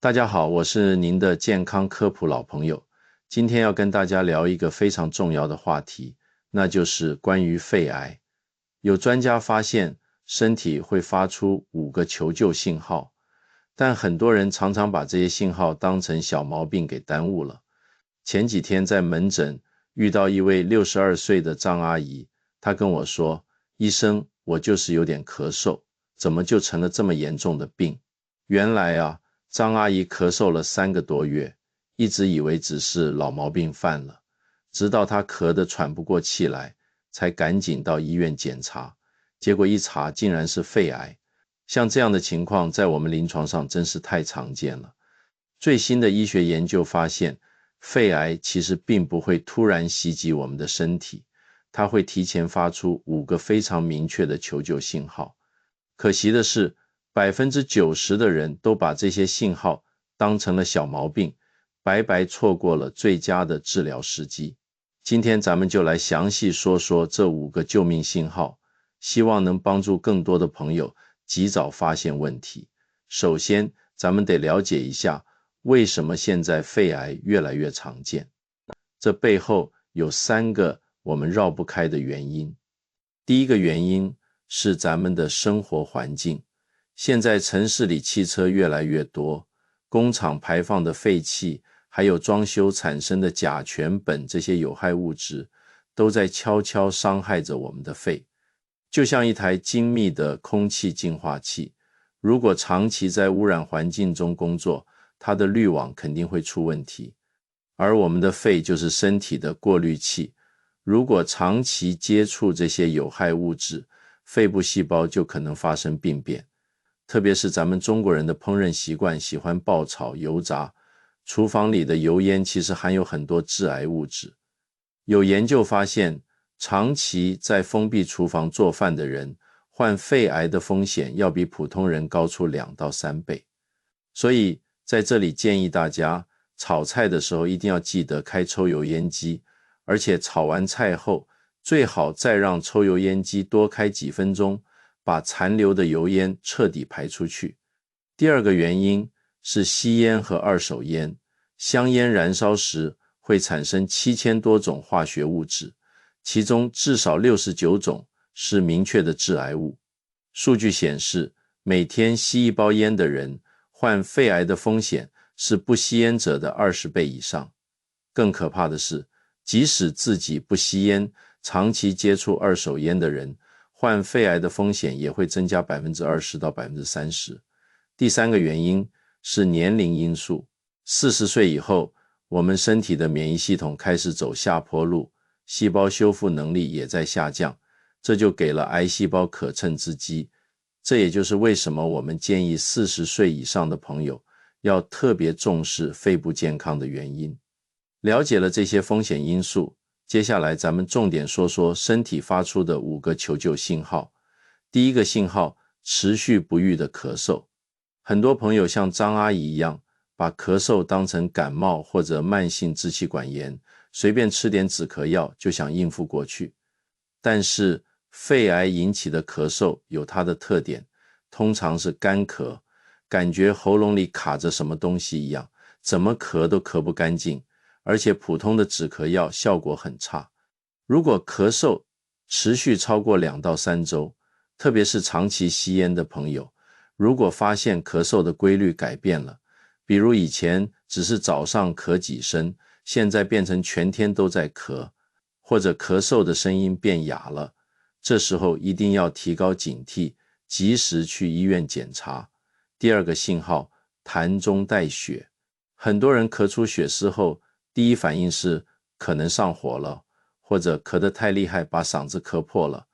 大家好，我是您的健康科普老朋友。今天要跟大家聊一个非常重要的话题，那就是关于肺癌。有专家发现，身体会发出5个求救信号，但很多人常常把这些信号当成小毛病给耽误了。前几天在门诊遇到一位62岁的张阿姨，她跟我说：医生，我就是有点咳嗽，怎么就成了这么严重的病？原来啊，张阿姨咳嗽了3个多月，一直以为只是老毛病犯了，直到她咳得喘不过气来，才赶紧到医院检查，结果一查竟然是肺癌。像这样的情况在我们临床上真是太常见了。最新的医学研究发现，肺癌其实并不会突然袭击我们的身体，它会提前发出5个非常明确的求救信号。可惜的是，90%的人都把这些信号当成了小毛病，白白错过了最佳的治疗时机。今天咱们就来详细说说这5个救命信号，希望能帮助更多的朋友及早发现问题。首先，咱们得了解一下为什么现在肺癌越来越常见。这背后有3个我们绕不开的原因。第一个原因是咱们的生活环境。现在城市里汽车越来越多，工厂排放的废气，还有装修产生的甲醛苯这些有害物质，都在悄悄伤害着我们的肺。就像一台精密的空气净化器，如果长期在污染环境中工作，它的滤网肯定会出问题。而我们的肺就是身体的过滤器，如果长期接触这些有害物质，肺部细胞就可能发生病变。特别是咱们中国人的烹饪习惯喜欢爆炒油炸，厨房里的油烟其实含有很多致癌物质。有研究发现，长期在封闭厨房做饭的人，患肺癌的风险要比普通人高出2到3倍。所以在这里建议大家，炒菜的时候一定要记得开抽油烟机，而且炒完菜后，最好再让抽油烟机多开几分钟，把残留的油烟彻底排出去。第二个原因是吸烟和二手烟。香烟燃烧时会产生7000多种化学物质，其中至少69种是明确的致癌物。数据显示，每天吸1包烟的人，患肺癌的风险是不吸烟者的20倍以上。更可怕的是，即使自己不吸烟，长期接触二手烟的人，患肺癌的风险也会增加20%到30%。第3个原因是年龄因素。40岁以后，我们身体的免疫系统开始走下坡路，细胞修复能力也在下降，这就给了癌细胞可乘之机。这也就是为什么我们建议40岁以上的朋友要特别重视肺部健康的原因。了解了这些风险因素，接下来咱们重点说说身体发出的5个求救信号。第一个信号，持续不愈的咳嗽。很多朋友像张阿姨一样，把咳嗽当成感冒或者慢性支气管炎，随便吃点止咳药就想应付过去。但是肺癌引起的咳嗽有它的特点，通常是干咳，感觉喉咙里卡着什么东西一样，怎么咳都咳不干净，而且普通的止咳药效果很差。如果咳嗽持续超过2到3周，特别是长期吸烟的朋友，如果发现咳嗽的规律改变了，比如以前只是早上咳几声，现在变成全天都在咳，或者咳嗽的声音变哑了，这时候一定要提高警惕，及时去医院检查。第2个信号，痰中带血。很多人咳出血丝后，第一反应是可能上火了，或者咳得太厉害把嗓子咳破了。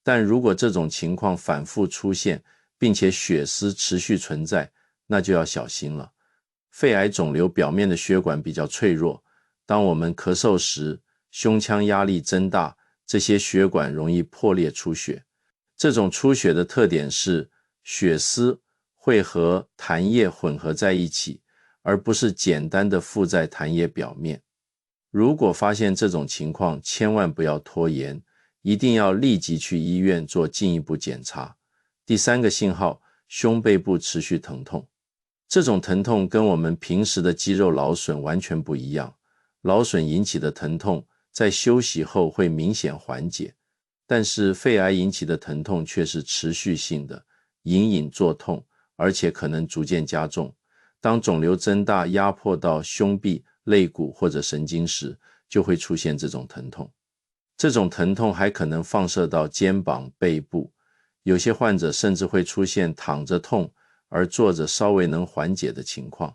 但如果这种情况反复出现，并且血丝持续存在，那就要小心了。肺癌肿瘤表面的血管比较脆弱，当我们咳嗽时，胸腔压力增大，这些血管容易破裂出血。这种出血的特点是血丝会和痰液混合在一起，而不是简单的附在痰液表面。如果发现这种情况，千万不要拖延，一定要立即去医院做进一步检查。第3个信号，胸背部持续疼痛。这种疼痛跟我们平时的肌肉劳损完全不一样，劳损引起的疼痛在休息后会明显缓解，但是肺癌引起的疼痛却是持续性的，隐隐作痛，而且可能逐渐加重。当肿瘤增大压迫到胸壁、肋骨或者神经时，就会出现这种疼痛。这种疼痛还可能放射到肩膀、背部，有些患者甚至会出现躺着痛而坐着稍微能缓解的情况。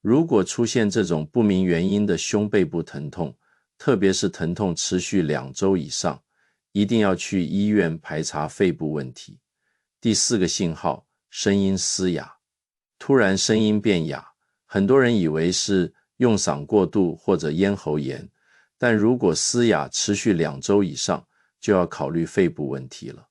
如果出现这种不明原因的胸背部疼痛，特别是疼痛持续2周以上，一定要去医院排查肺部问题。第4个信号，声音嘶哑，突然声音变哑，很多人以为是用嗓过度或者咽喉炎，但如果嘶哑持续2周以上，就要考虑肺部问题了。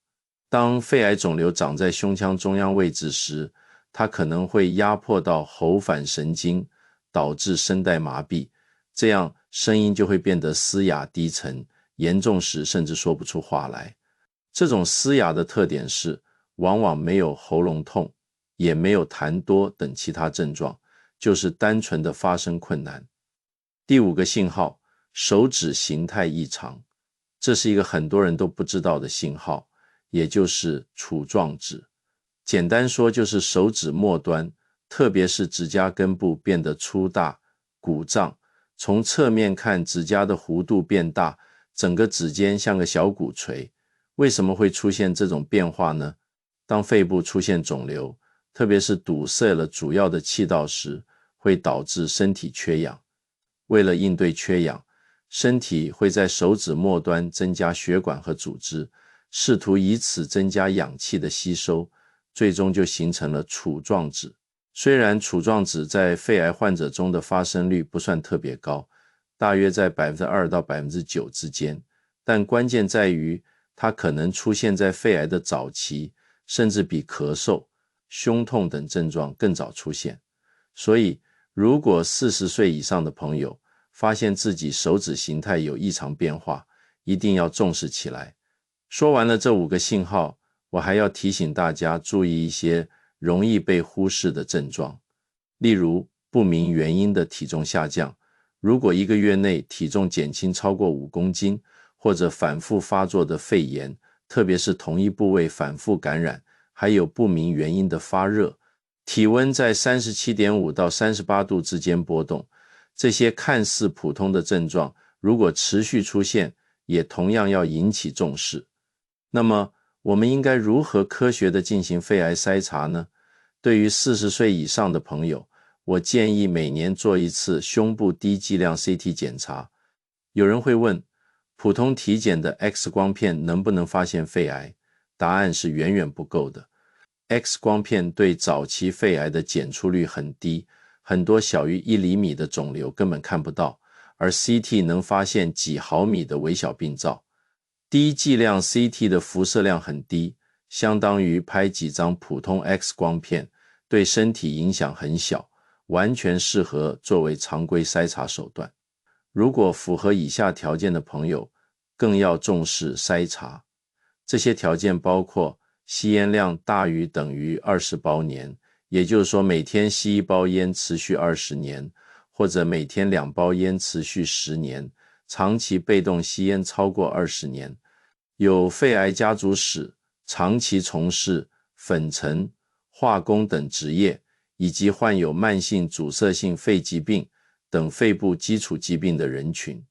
当肺癌肿瘤长在胸腔中央位置时，它可能会压迫到喉返神经，导致声带麻痹，这样声音就会变得嘶哑低沉，严重时甚至说不出话来。这种嘶哑的特点是，往往没有喉咙痛，也没有痰多等其他症状，就是单纯的发声困难。第5个信号，手指形态异常，这是一个很多人都不知道的信号，也就是杵状指。简单说就是手指末端，特别是指甲根部变得粗大、鼓胀，从侧面看指甲的弧度变大，整个指尖像个小鼓槌。为什么会出现这种变化呢？当肺部出现肿瘤，特别是堵塞了主要的气道时，会导致身体缺氧。为了应对缺氧，身体会在手指末端增加血管和组织，试图以此增加氧气的吸收，最终就形成了杵状指。虽然杵状指在肺癌患者中的发生率不算特别高，大约在 2% 到 9% 之间，但关键在于它可能出现在肺癌的早期，甚至比咳嗽、胸痛等症状更早出现。所以如果40岁以上的朋友发现自己手指形态有异常变化，一定要重视起来。说完了这5个信号，我还要提醒大家注意一些容易被忽视的症状，例如不明原因的体重下降，如果1个月内体重减轻超过5公斤，或者反复发作的肺炎，特别是同一部位反复感染，还有不明原因的发热，体温在 37.5 到38度之间波动，这些看似普通的症状，如果持续出现，也同样要引起重视。那么我们应该如何科学地进行肺癌筛查呢？对于40岁以上的朋友，我建议每年做一次胸部低剂量 CT 检查。有人会问，普通体检的 X 光片能不能发现肺癌？答案是远远不够的。X 光片对早期肺癌的检出率很低，很多小于1厘米的肿瘤根本看不到，而 CT 能发现几毫米的微小病灶。低剂量 CT 的辐射量很低，相当于拍几张普通 X 光片，对身体影响很小，完全适合作为常规筛查手段。如果符合以下条件的朋友，更要重视筛查。这些条件包括吸烟量大于等于20包年，也就是说每天吸1包烟持续20年，或者每天2包烟持续10年，长期被动吸烟超过20年，有肺癌家族史，长期从事粉尘、化工等职业，以及患有慢性阻塞性肺疾病等肺部基础疾病的人群。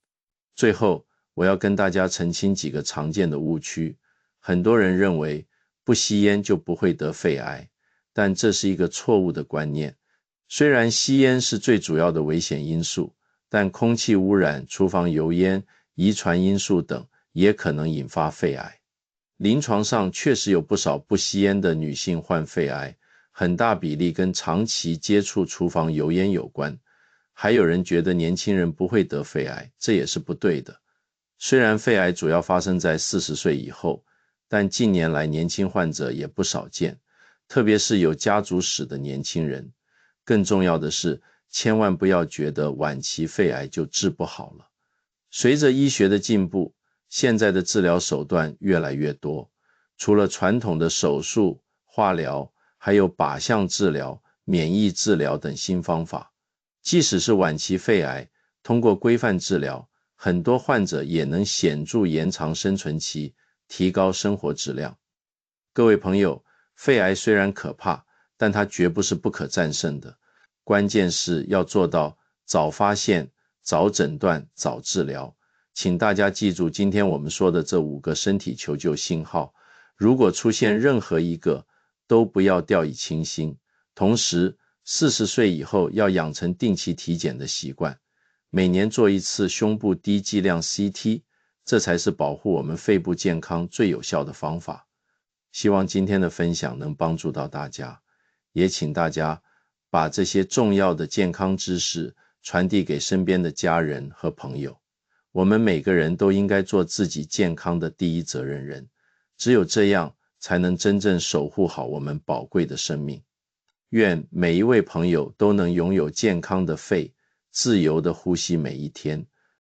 最后，我要跟大家澄清几个常见的误区。很多人认为不吸烟就不会得肺癌，但这是一个错误的观念。虽然吸烟是最主要的危险因素，但空气污染、厨房油烟、遗传因素等也可能引发肺癌。临床上确实有不少不吸烟的女性患肺癌，很大比例跟长期接触厨房油烟有关。还有人觉得年轻人不会得肺癌，这也是不对的。虽然肺癌主要发生在40岁以后，但近年来年轻患者也不少见，特别是有家族史的年轻人。更重要的是，千万不要觉得晚期肺癌就治不好了。随着医学的进步，现在的治疗手段越来越多，除了传统的手术、化疗，还有靶向治疗、免疫治疗等新方法。即使是晚期肺癌，通过规范治疗，很多患者也能显著延长生存期，提高生活质量。各位朋友，肺癌虽然可怕，但它绝不是不可战胜的。关键是要做到早发现、早诊断、早治疗。请大家记住今天我们说的这5个身体求救信号，如果出现任何一个，都不要掉以轻心。同时，40岁以后要养成定期体检的习惯，每年做一次胸部低剂量 CT， 这才是保护我们肺部健康最有效的方法。希望今天的分享能帮助到大家，也请大家把这些重要的健康知识传递给身边的家人和朋友。我们每个人都应该做自己健康的第一责任人，只有这样才能真正守护好我们宝贵的生命。愿每一位朋友都能拥有健康的肺，自由地呼吸每一天。